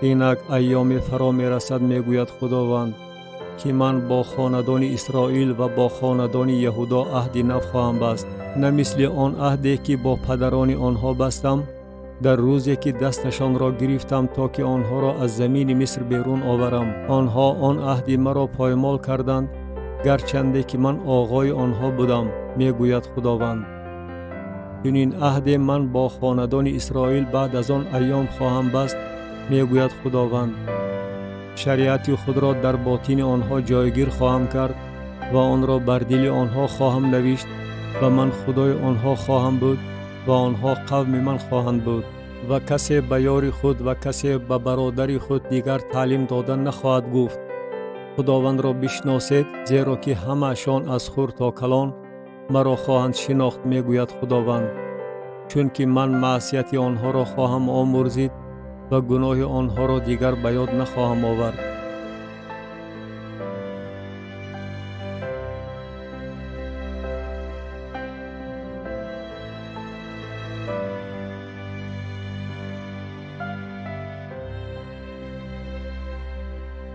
اینک ایام فرا می رسد میگوید خداوند که من با خاندان اسرائیل و با خاندان یهودا عهدی نو خواهم بست، نه مثل آن عهدی که با پدران آنها بستم در روزی که دستشان را گرفتم تا که آنها را از زمین مصر بیرون آورم. آنها آن عهد مرا پایمال کردند، گرچنده که من آقای آنها بودم، میگوید خداوند. چنین عهد من با خاندان اسرائیل بعد از آن ایام خواهم بست، میگوید خداوند. شریعت خود را در باطن آنها جایگیر خواهم کرد و آن را بر دل آنها خواهم نوشت و من خدای آنها خواهم بود و آنها قوم من خواهند بود. و کسی به یار خود و کسی به برادر خود دیگر تعلیم دادن نخواهد گفت خداوند را بشناسید، زیرا که همه‌شان از خور تا کلان مرا خواهند شناخت، میگوید خداوند. چون که من معصیت آنها را خواهم آمرزید و گناه آنها را دیگر به یاد نخواهم آورد.